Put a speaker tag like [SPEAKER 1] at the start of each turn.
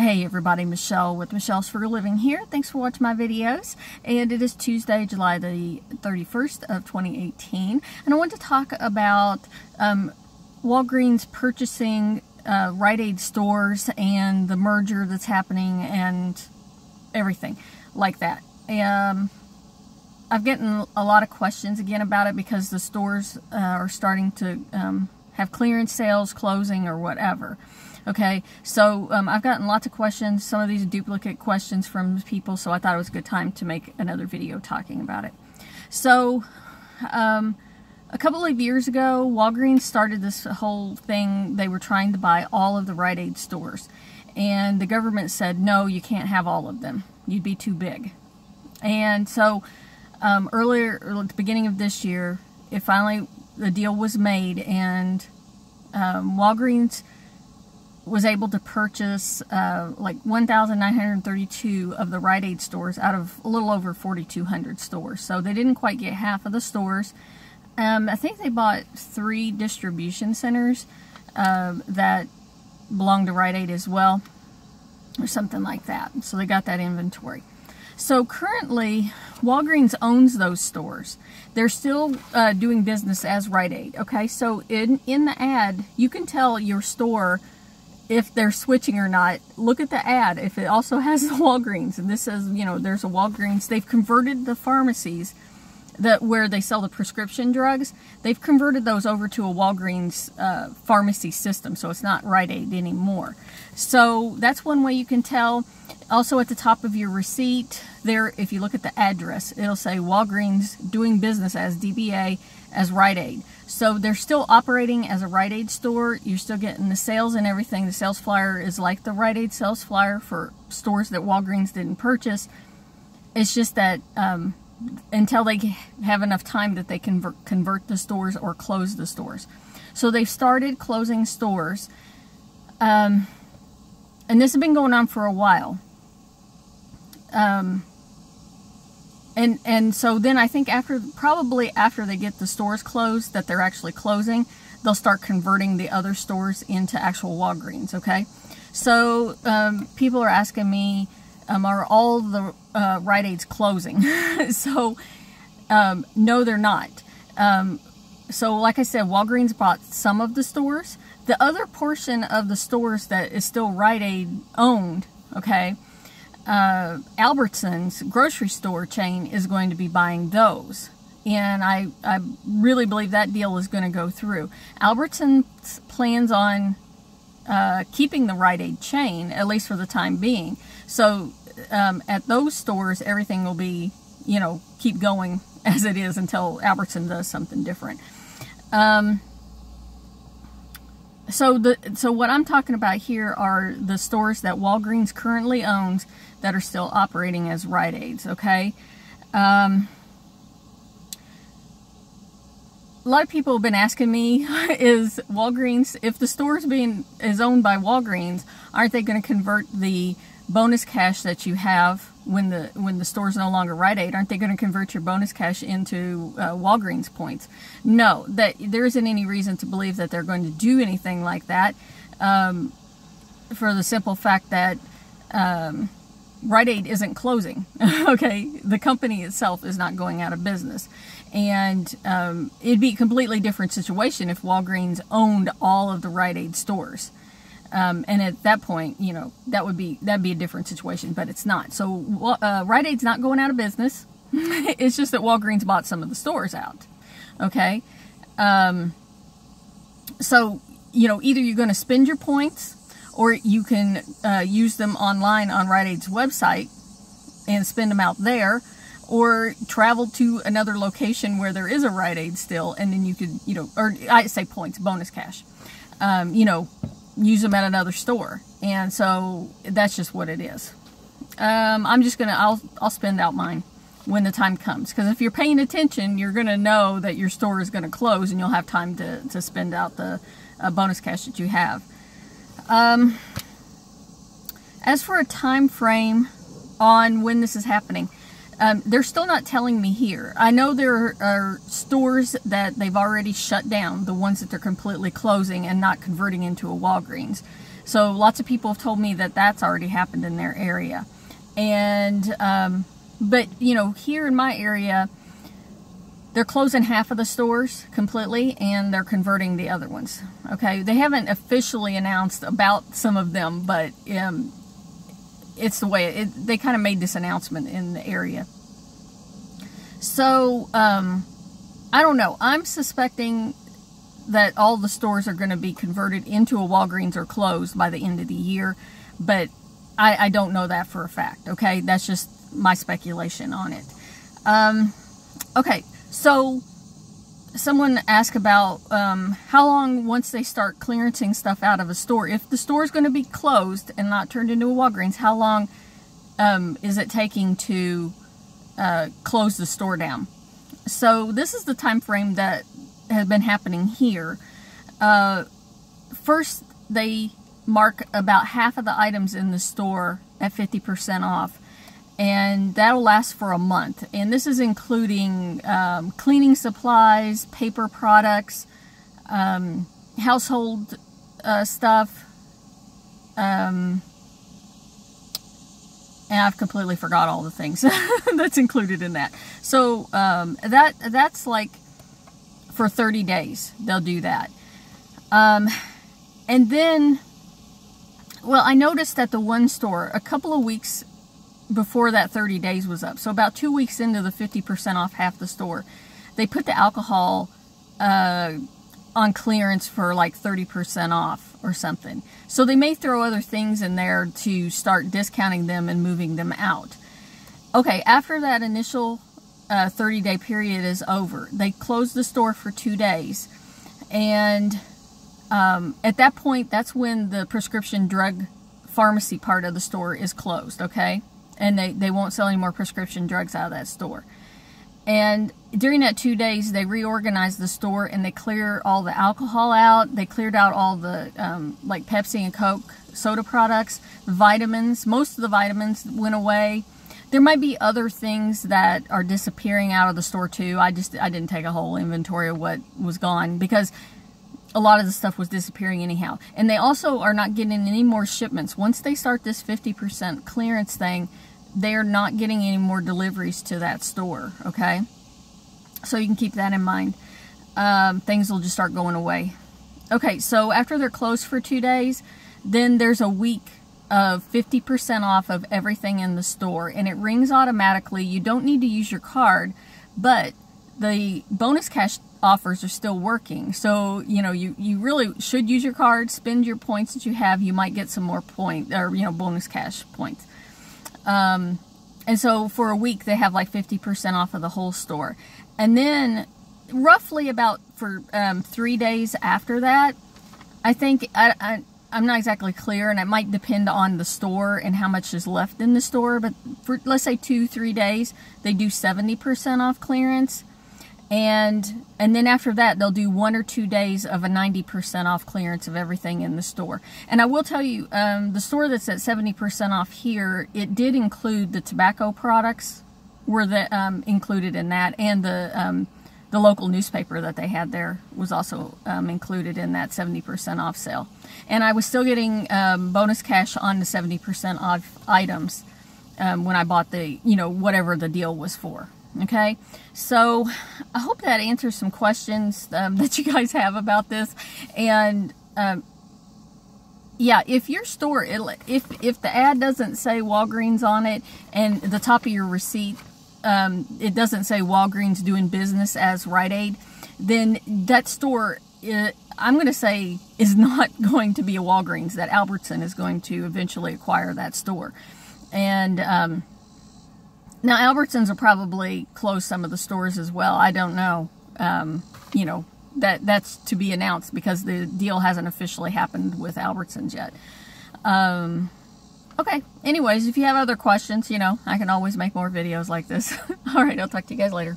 [SPEAKER 1] Hey everybody, Michelle with Michelle's for a Living here. Thanks for watching my videos. And it is Tuesday, July the 31st of 2018. And I want to talk about Walgreens purchasing Rite Aid stores and the merger that's happening and everything like that. I've gotten a lot of questions again about it because the stores are starting to have clearance sales, closing, or whatever. Okay, so I've gotten lots of questions, some of these duplicate questions from people, so I thought it was a good time to make another video talking about it. So, a couple of years ago, Walgreens started this whole thing. They were trying to buy all of the Rite Aid stores, and the government said, no, you can't have all of them. You'd be too big. And so, earlier, at the beginning of this year, the deal was made, and Walgreens was able to purchase like 1,932 of the Rite Aid stores out of a little over 4,200 stores. So they didn't quite get half of the stores. I think they bought 3 distribution centers that belong to Rite Aid as well, or something like that. So they got that inventory. So currently, Walgreens owns those stores. They're still doing business as Rite Aid. Okay, so in the ad, you can tell your store if they're switching or not. Look at the ad. If it also has the Walgreens, and this says, you know, there's a Walgreens. They've converted the pharmacies where they sell the prescription drugs. They've converted those over to a Walgreens pharmacy system, so it's not Rite Aid anymore. So that's one way you can tell. Also, at the top of your receipt there, if you look at the address, it'll say Walgreens doing business as DBA as Rite Aid. So they're still operating as a Rite Aid store. You're still getting the sales and everything. The sales flyer is like the Rite Aid sales flyer for stores that Walgreens didn't purchase. It's just that until they have enough time that they can convert the stores or close the stores. So they've started closing stores. And this has been going on for a while. And so then I think probably after they get the stores closed that they're actually closing, they'll start converting the other stores into actual Walgreens, okay? So people are asking me, are all the Rite Aids closing? So no, they're not. So like I said, Walgreens bought some of the stores. The other portion of the stores that is still Rite Aid owned, okay, Albertsons grocery store chain is going to be buying those. And I really believe that deal is going to go through. Albertsons plans on keeping the Rite Aid chain, at least for the time being. So at those stores, everything will be, you know, keep going as it is until Albertsons does something different. So what I'm talking about here are the stores that Walgreens currently owns that are still operating as Rite Aids, okay? A lot of people have been asking me, is Walgreens, if the store is owned by Walgreens, aren't they going to convert the bonus cash that you have when the store is no longer Rite Aid? Aren't they going to convert your bonus cash into Walgreens points? No, there isn't any reason to believe that they're going to do anything like that, for the simple fact that Rite Aid isn't closing. Okay, the company itself is not going out of business, and it'd be a completely different situation if Walgreens owned all of the Rite Aid stores. And at that point, you know, that'd be a different situation, but it's not. So Rite Aid's not going out of business. It's just that Walgreens bought some of the stores out. Okay, so you know, either you're going to spend your points, or you can use them online on Rite Aid's website and spend them out there, or travel to another location where there is a Rite Aid still, and then you could, you know, or I say points, bonus cash, you know, use them at another store. And so that's just what it is. I'm just gonna, I'll spend out mine when the time comes, because if you're paying attention, you're gonna know that your store is gonna close, and you'll have time to spend out the bonus cash that you have. As for a time frame on when this is happening, they're still not telling me here. I know there are stores that they've already shut down, the ones that they're completely closing and not converting into a Walgreens. So lots of people have told me that that's already happened in their area. And, but, you know, here in my area, they're closing half of the stores completely, and they're converting the other ones. Okay, they haven't officially announced about some of them, but it's the way they kind of made this announcement in the area. So I don't know. I'm suspecting that all the stores are going to be converted into a Walgreens or closed by the end of the year, but I don't know that for a fact. Okay, that's just my speculation on it. Okay. So, someone asked about how long, once they start clearancing stuff out of a store, if the store is going to be closed and not turned into a Walgreens, how long is it taking to close the store down? So, this is the time frame that has been happening here. First, they mark about half of the items in the store at 50% off. And that'll last for a month. And this is including cleaning supplies, paper products, household stuff. And I've completely forgot all the things that's included in that. So that's like for 30 days they'll do that. And then, well, I noticed at the one store a couple of weeks before that 30 days was up, so about 2 weeks into the 50% off half the store, they put the alcohol on clearance for like 30% off or something. So they may throw other things in there to start discounting them and moving them out. Okay, after that initial 30-day period is over, they close the store for 2 days, and at that point, that's when the prescription drug pharmacy part of the store is closed, okay? And they won't sell any more prescription drugs out of that store. And during that 2 days, they reorganize the store and they clear all the alcohol out. They cleared out all the, like Pepsi and Coke soda products, the vitamins. Most of the vitamins went away. There might be other things that are disappearing out of the store too. I didn't take a whole inventory of what was gone, because a lot of the stuff was disappearing anyhow. And they also are not getting any more shipments. Once they start this 50% clearance thing, they're not getting any more deliveries to that store, okay? So you can keep that in mind. Things will just start going away. Okay, so after they're closed for 2 days, then there's a week of 50% off of everything in the store. And it rings automatically. You don't need to use your card, but the bonus cash offers are still working. So, you know, you really should use your card, spend your points that you have. You might get some more bonus cash points. And so for a week, they have like 50% off of the whole store. And then roughly about for 3 days after that, I think, I'm not exactly clear, and it might depend on the store and how much is left in the store, but for, let's say 2-3 days, they do 70% off clearance. And then after that, they'll do 1 or 2 days of a 90% off clearance of everything in the store. And I will tell you, the store that's at 70% off here, it did include the tobacco products were included in that, and the local newspaper that they had there was also included in that 70% off sale. And I was still getting bonus cash on the 70% off items when I bought the, whatever the deal was for. Okay, so I hope that answers some questions that you guys have about this. And yeah, if your store, if the ad doesn't say Walgreens on it, and the top of your receipt, it doesn't say Walgreens doing business as Rite Aid, then that store, I'm going to say, is not going to be a Walgreens. That Albertson is going to eventually acquire that store. And now, Albertsons will probably close some of the stores as well. I don't know. That's to be announced, because the deal hasn't officially happened with Albertsons yet. Okay. Anyways, if you have other questions, I can always make more videos like this. All right. I'll talk to you guys later.